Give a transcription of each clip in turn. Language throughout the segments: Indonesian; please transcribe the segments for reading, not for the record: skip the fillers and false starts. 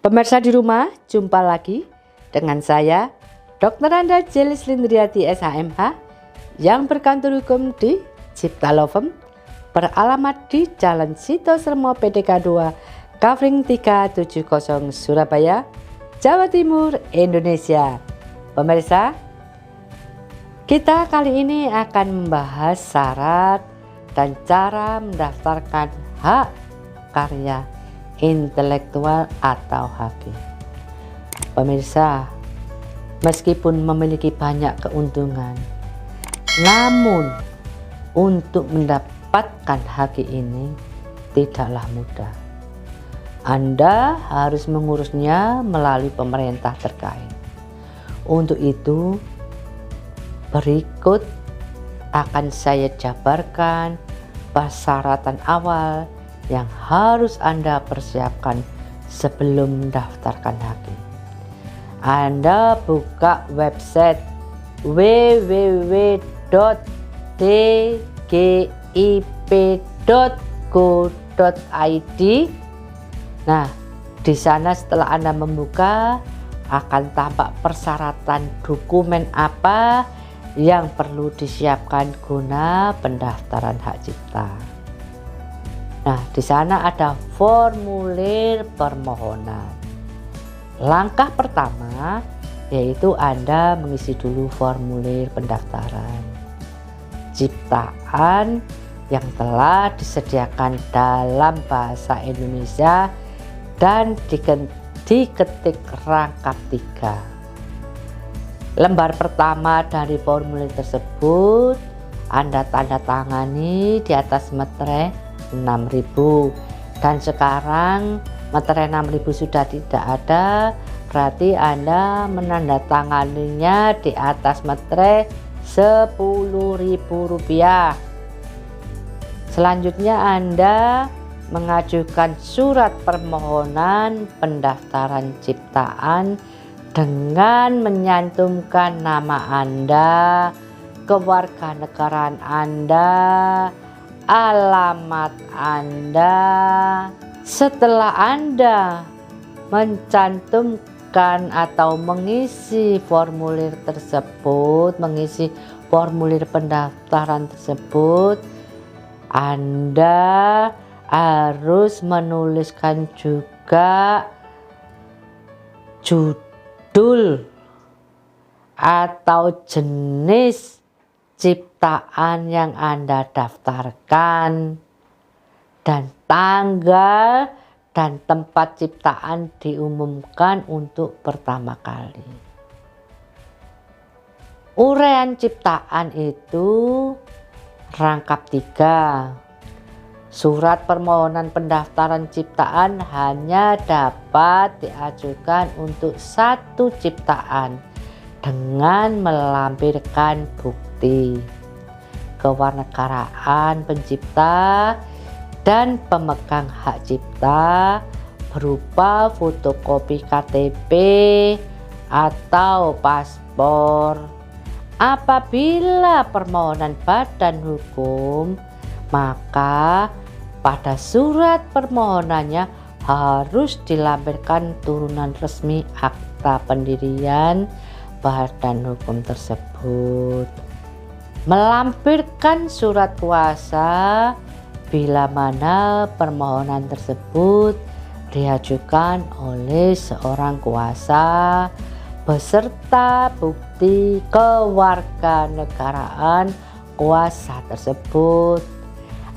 Pemirsa di rumah, jumpa lagi dengan saya, Dr. Anda Jelis Lindriati SHMH, yang berkantor hukum di Cipta Law Firm, beralamat di Jalan Sito Sermo PDK 2, Kavling 370 Surabaya, Jawa Timur, Indonesia. Pemirsa, kita kali ini akan membahas syarat dan cara mendaftarkan hak karya intelektual atau HQ. Pemirsa, meskipun memiliki banyak keuntungan, namun untuk mendapatkan HQ ini tidaklah mudah. Anda harus mengurusnya melalui pemerintah terkait. Untuk itu, berikut akan saya jabarkan persyaratan awal yang harus Anda persiapkan sebelum mendaftarkan HQ. Anda buka website www.dgip.go.id. Nah, di sana setelah Anda membuka akan tampak persyaratan dokumen apa yang perlu disiapkan guna pendaftaran hak cipta. Nah, di sana ada formulir permohonan. Langkah pertama yaitu Anda mengisi dulu formulir pendaftaran ciptaan yang telah disediakan dalam bahasa Indonesia dan diketik rangkap 3. Lembar pertama dari formulir tersebut Anda tanda tangani di atas meterai 6.000, dan sekarang meterai 6.000 sudah tidak ada, berarti Anda menandatanganinya di atas meterai Rp10.000. Selanjutnya Anda mengajukan surat permohonan pendaftaran ciptaan dengan menyantumkan nama Anda, kewarganegaraan Anda, alamat Anda. Setelah Anda mencantumkan atau mengisi formulir tersebut, mengisi formulir pendaftaran tersebut, Anda harus menuliskan juga judul atau jenis ciptaan yang Anda daftarkan dan tanggal dan tempat ciptaan diumumkan untuk pertama kali. Uraian ciptaan itu rangkap 3. Surat permohonan pendaftaran ciptaan hanya dapat diajukan untuk 1 ciptaan dengan melampirkan bukti kewarganegaraan pencipta dan pemegang hak cipta berupa fotokopi KTP atau paspor. Apabila permohonan badan hukum, maka pada surat permohonannya harus dilampirkan turunan resmi akta pendirian badan hukum tersebut. Melampirkan surat kuasa bila mana permohonan tersebut diajukan oleh seorang kuasa beserta bukti kewarganegaraan kuasa tersebut.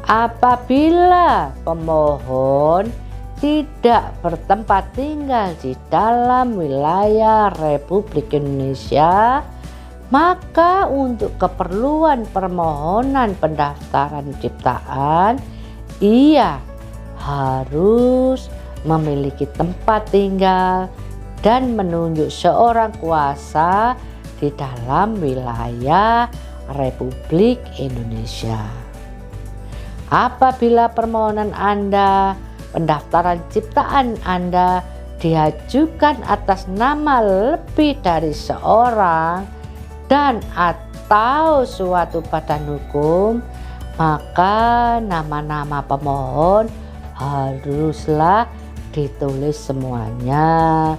Apabila pemohon tidak bertempat tinggal di dalam wilayah Republik Indonesia, maka untuk keperluan permohonan pendaftaran ciptaan, ia harus memiliki tempat tinggal dan menunjuk seorang kuasa di dalam wilayah Republik Indonesia. Apabila permohonan Anda, pendaftaran ciptaan Anda diajukan atas nama lebih dari seorang dan atau suatu badan hukum, maka nama-nama pemohon haruslah ditulis semuanya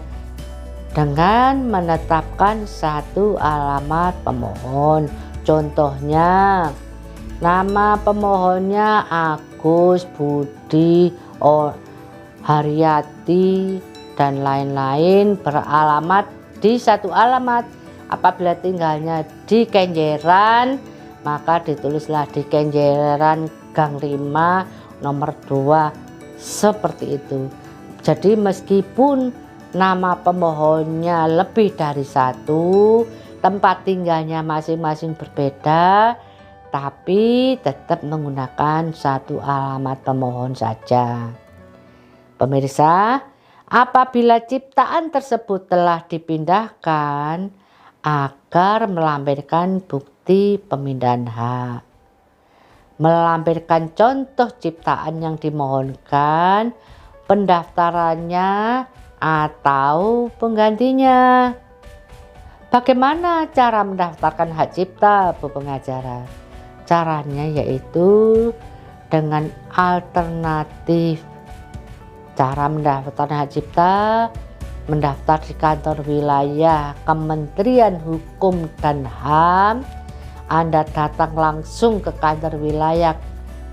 dengan menetapkan satu alamat pemohon. Contohnya, nama pemohonnya Agus, Budi, Haryati, dan lain-lain beralamat di satu alamat. Apabila tinggalnya di Kenjeran, maka ditulislah di Kenjeran Gang 5 nomor 2, seperti itu. Jadi meskipun nama pemohonnya lebih dari satu, tempat tinggalnya masing-masing berbeda, tapi tetap menggunakan satu alamat pemohon saja. Pemirsa, apabila ciptaan tersebut telah dipindahkan agar melampirkan bukti pemindahan hak, melampirkan contoh ciptaan yang dimohonkan, pendaftarannya atau penggantinya. Bagaimana cara mendaftarkan hak cipta, Bu Pengacara? Caranya yaitu dengan alternatif. Cara mendaftarkan hak cipta, mendaftar di kantor wilayah Kementerian Hukum dan HAM. Anda datang langsung ke kantor wilayah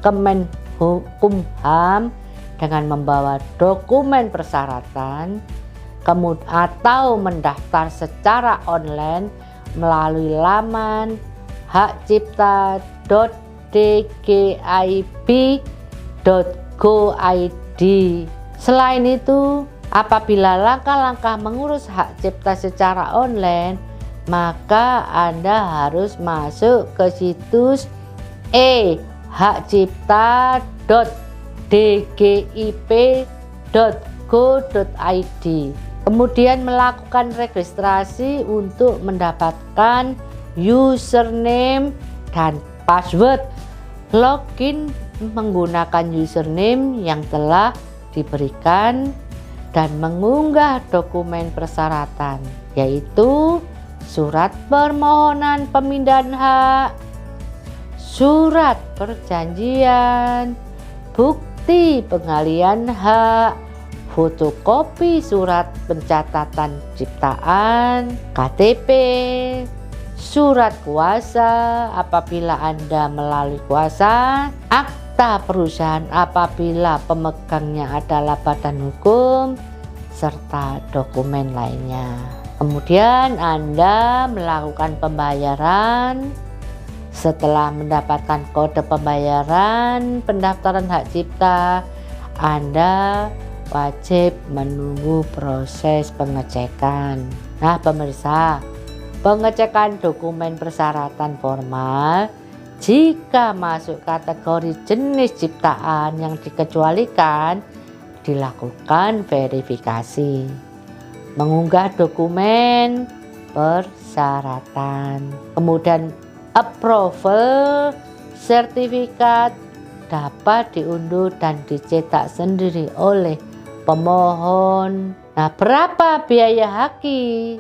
Kemenkumham dengan membawa dokumen persyaratan, kemudian atau mendaftar secara online melalui laman hakcipta.dkip.go.id. Selain itu, apabila langkah-langkah mengurus hak cipta secara online, maka Anda harus masuk ke situs hakcipta.dkip.go.id. Kemudian melakukan registrasi untuk mendapatkan username dan password. Login menggunakan username yang telah diberikan dan mengunggah dokumen persyaratan, yaitu surat permohonan pemindahan hak, surat perjanjian, bukti pengalian hak, fotokopi surat pencatatan ciptaan, KTP, surat kuasa apabila Anda melalui kuasa, akta perusahaan apabila pemegangnya adalah badan hukum, serta dokumen lainnya. Kemudian Anda melakukan pembayaran. Setelah mendapatkan kode pembayaran pendaftaran hak cipta, Anda wajib menunggu proses pengecekan. Nah pemirsa, pengecekan dokumen persyaratan formal jika masuk kategori jenis ciptaan yang dikecualikan, dilakukan verifikasi, mengunggah dokumen persyaratan, kemudian approval sertifikat dapat diunduh dan dicetak sendiri oleh pemohon. Nah, berapa biaya haki?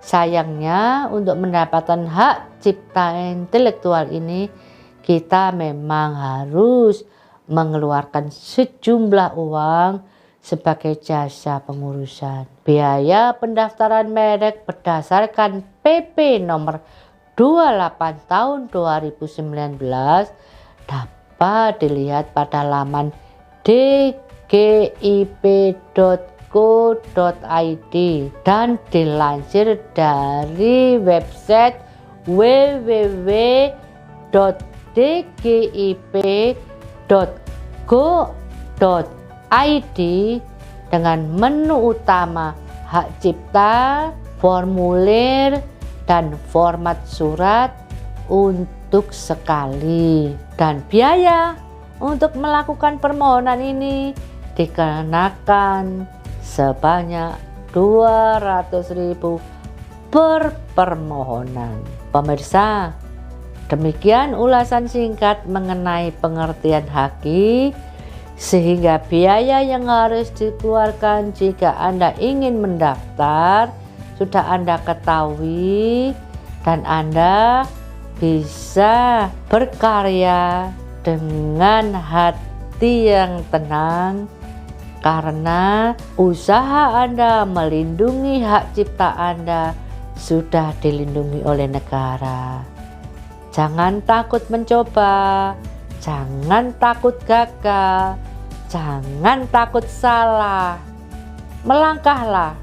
Sayangnya untuk mendapatkan hak cipta intelektual ini kita memang harus mengeluarkan sejumlah uang sebagai jasa pengurusan. Biaya pendaftaran merek berdasarkan PP nomor 28 tahun 2019 dapat dilihat pada laman dkip.go.id dan dilansir dari website www.dkip.go.id dengan menu utama hak cipta, formulir, dan format surat untuk sekali. Dan biaya untuk melakukan permohonan ini dikenakan sebanyak 200.000 per permohonan. Pemirsa, demikian ulasan singkat mengenai pengertian haki, sehingga biaya yang harus dikeluarkan jika Anda ingin mendaftar sudah Anda ketahui, dan Anda bisa berkarya dengan hati yang tenang karena usaha Anda melindungi hak cipta Anda sudah dilindungi oleh negara. Jangan takut mencoba, jangan takut gagal, jangan takut salah. Melangkahlah.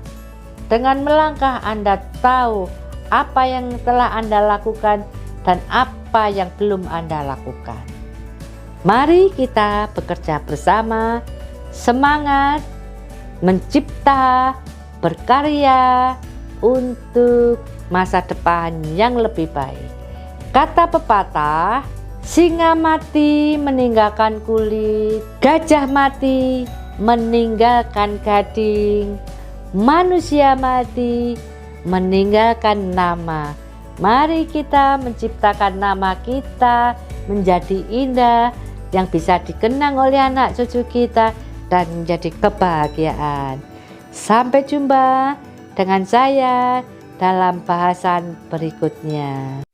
Dengan melangkah Anda tahu apa yang telah Anda lakukan dan apa yang belum Anda lakukan. Mari kita bekerja bersama, semangat, mencipta, berkarya untuk masa depan yang lebih baik. Kata pepatah, singa mati meninggalkan kulit, gajah mati meninggalkan gading, manusia mati meninggalkan nama. Mari kita menciptakan nama kita menjadi indah, yang bisa dikenang oleh anak cucu kita dan menjadi kebahagiaan. Sampai jumpa dengan saya dalam bahasan berikutnya.